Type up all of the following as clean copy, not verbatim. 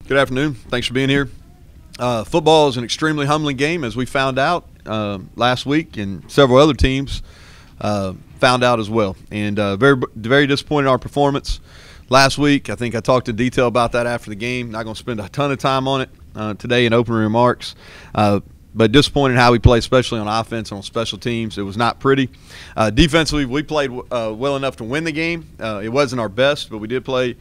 Good afternoon. Thanks for being here. Football is an extremely humbling game, as we found out last week, and several other teams found out as well. And very disappointed in our performance last week. I think I talked in detail about that after the game. Not going to spend a ton of time on it today in opening remarks. But disappointed in how we played, especially on offense and on special teams. It was not pretty. Defensively, we played well enough to win the game. It wasn't our best, but we did play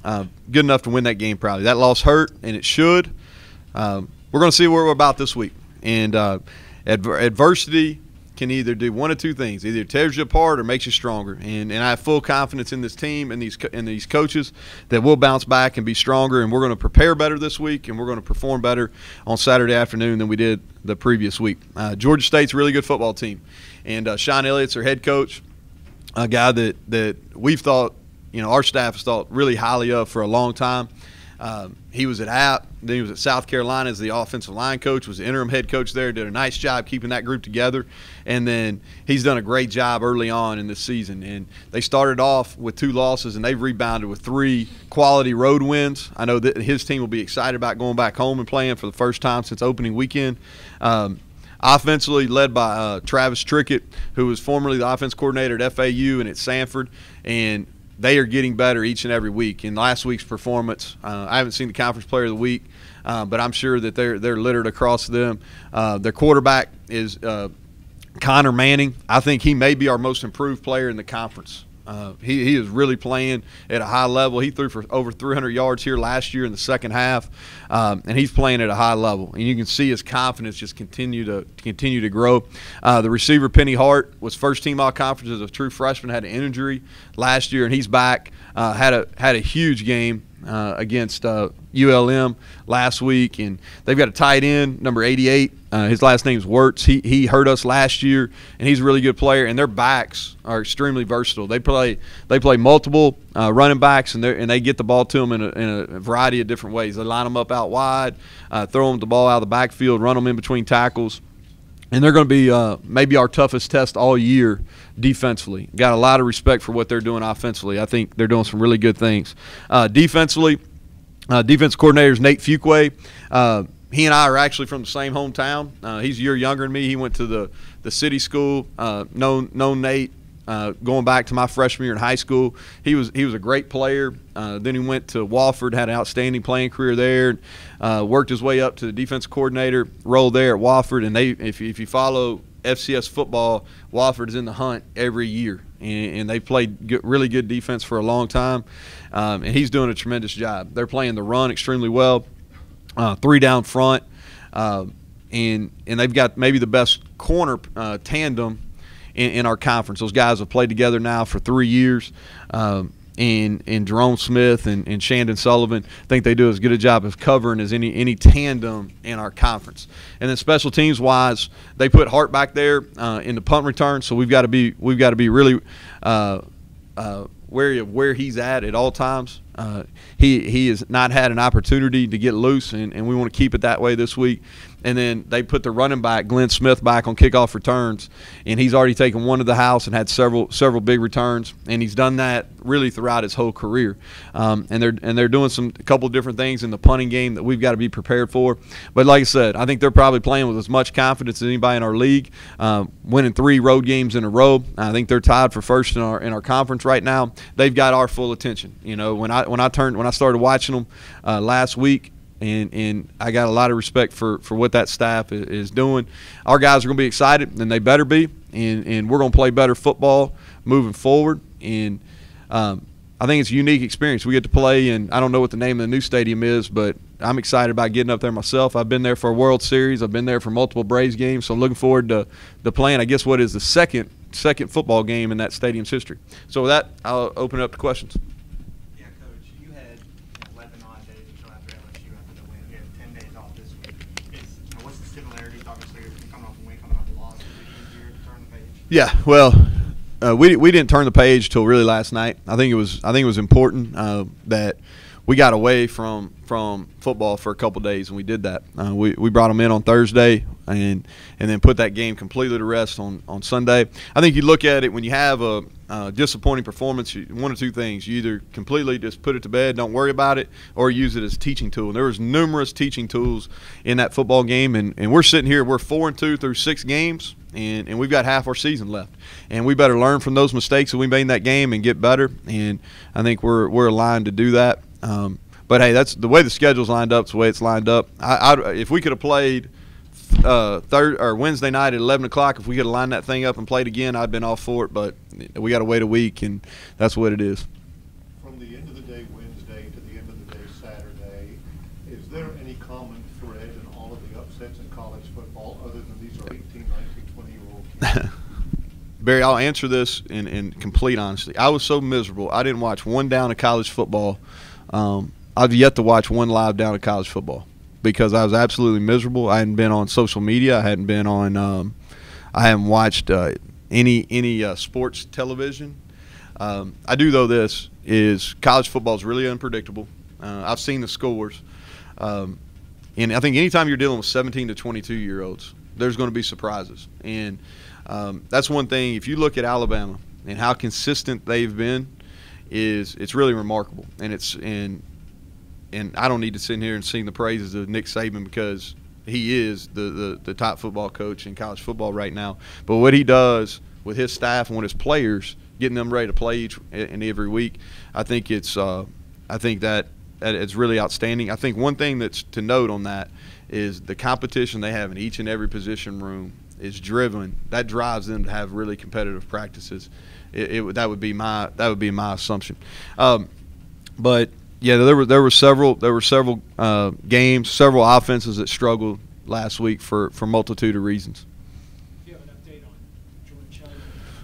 good enough to win that game proudly. That loss hurt, and it should. We're going to see where we're about this week. And adversity can either do one of two things: either tears you apart or makes you stronger. And I have full confidence in this team and these coaches that we'll bounce back and be stronger. And we're going to prepare better this week, and we're going to perform better on Saturday afternoon than we did the previous week. Georgia State's a really good football team, and Sean Elliott's their head coach, a guy that we've thought, our staff has thought really highly of for a long time. He was at App, then he was at South Carolina as the offensive line coach, was the interim head coach there, did a nice job keeping that group together, and then he's done a great job early on in this season. And they started off with 2 losses, and they've rebounded with 3 quality road wins. I know that his team will be excited about going back home and playing for the first time since opening weekend. Offensively led by Travis Trickett, who was formerly the offense coordinator at FAU and at Sanford, and they are getting better each and every week. In last week's performance, I haven't seen the Conference Player of the Week, but I'm sure that they're littered across them. Their quarterback is Connor Manning. I think he may be our most improved player in the conference. He is really playing at a high level. He threw for over 300 yards here last year in the second half, and he's playing at a high level. And you can see his confidence just continue to grow. The receiver Penny Hart was first team all conference as a true freshman. Had an injury last year, and he's back. Had a huge game against ULM last week, and they've got a tight end, number 88. His last name's Wirtz. He hurt us last year, and he's a really good player. And their backs are extremely versatile. They play multiple running backs, and they get the ball to them in a variety of different ways. They line them up out wide, throw them the ball out of the backfield, run them in between tackles. And they're going to be maybe our toughest test all year defensively. Got a lot of respect for what they're doing offensively. I think they're doing some really good things. Defensively, defense coordinator is Nate Fuqua. He and I are actually from the same hometown. He's a year younger than me. He went to the city school. Known Nate going back to my freshman year in high school. He was a great player. Then he went to Wofford, had an outstanding playing career there. Worked his way up to the defense coordinator role there at Wofford. And if you follow FCS football, Wofford is in the hunt every year, and they played really good defense for a long time. And he's doing a tremendous job. They're playing the run extremely well. 3 down front, and they've got maybe the best corner tandem in our conference. Those guys have played together now for 3 years, and Jerome Smith and Shandon Sullivan. I think they do as good a job of covering as any tandem in our conference. And then special teams wise, they put Hart back there in the punt return, so we've got to be really wary of where he's at all times. He has not had an opportunity to get loose, and we want to keep it that way this week. And then they put the running back, Glenn Smith, back on kickoff returns, and he's already taken one to the house and had several big returns, and he's done that really throughout his whole career. And they're doing a couple of different things in the punting game that we've got to be prepared for. But like I said, I think they're probably playing with as much confidence as anybody in our league, winning 3 road games in a row. I think they're tied for first in our conference right now. They've got our full attention. When I started watching them last week, and I got a lot of respect for what that staff is doing. Our guys are going to be excited, and they better be, and we're going to play better football moving forward. And I think it's a unique experience. We get to play, and I don't know what the name of the new stadium is, but I'm excited about getting up there myself. I've been there for a World Series. I've been there for multiple Braves games, so I'm looking forward to playing, I guess, what is the second football game in that stadium's history. So with that, I'll open it up to questions. Yeah, well, we didn't turn the page till really last night. I think it was important that we got away from football for a couple days, and we did that. We brought them in on Thursday and then put that game completely to rest on Sunday. I think you look at it when you have a disappointing performance, one of two things. You either completely just put it to bed, don't worry about it, or use it as a teaching tool. And there was numerous teaching tools in that football game, and we're sitting here, we're 4-2 through 6 games. And we've got half our season left, and we better learn from those mistakes that we made in that game and get better. And I think we're aligned to do that. But hey, that's the way the schedule's lined up. It's the way it's lined up. If we could have played Wednesday night at 11 o'clock, if we could have lined that thing up and played again, I'd been all for it. But we got to wait a week, and that's what it is. From the end of the day Wednesday to the end of the day Saturday, is there any common thread in all of the upsets in college football other than these are 18, 19, 20-year-old kids? Barry, I'll answer this in complete honesty. I was so miserable. I didn't watch one down of college football. I've yet to watch one live down of college football because I was absolutely miserable. I hadn't been on social media. I hadn't been on I haven't watched any sports television. I do, though, this is college football is really unpredictable. I've seen the scores. And I think anytime you're dealing with 17 to 22-year-olds, there's going to be surprises. And that's one thing. If you look at Alabama and how consistent they've been, it's really remarkable. And I don't need to sit here and sing the praises of Nick Saban because he is the top football coach in college football right now. But what he does with his staff and with his players, getting them ready to play each and every week, I think that it's really outstanding. I think one thing that's to note on that is the competition they have in each and every position room is driven. That drives them to have really competitive practices. That would be my assumption. But yeah, there were several games, several offenses that struggled last week for multitude of reasons. Do you have an update on Jordan Chubb?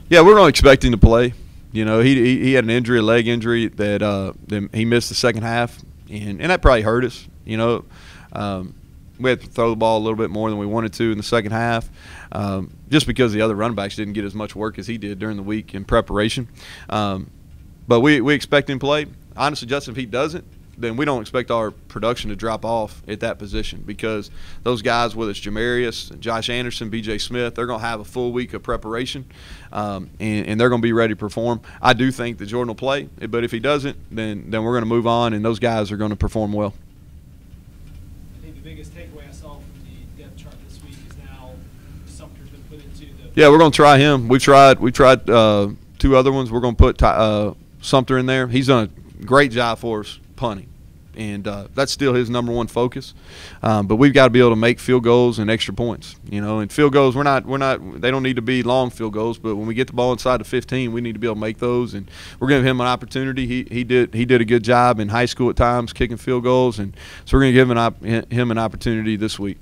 Yeah, we're not expecting to play. You know, he had an injury, a leg injury that he missed the second half, and that probably hurt us. You know, we had to throw the ball a little bit more than we wanted to in the second half, just because the other running backs didn't get as much work as he did during the week in preparation. But we expect him to play. Honestly, Justin, if he doesn't, then we don't expect our production to drop off at that position because those guys, whether it's Jamarius, Josh Anderson, B.J. Smith, they're going to have a full week of preparation, and they're going to be ready to perform. I do think that Jordan will play, but if he doesn't, then we're going to move on, and those guys are going to perform well. I think the biggest takeaway I saw from the depth chart this week is now Sumter's been put into the – Yeah, we're going to try him. We tried 2 other ones. We're going to put Sumter in there. He's done a great job for us punting, and that's still his number one focus. But we've got to be able to make field goals and extra points. You know, and field goals, we're not. They don't need to be long field goals, but when we get the ball inside the 15, we need to be able to make those. And we're giving him an opportunity. He did a good job in high school at times kicking field goals, and so we're going to give him an opportunity this week.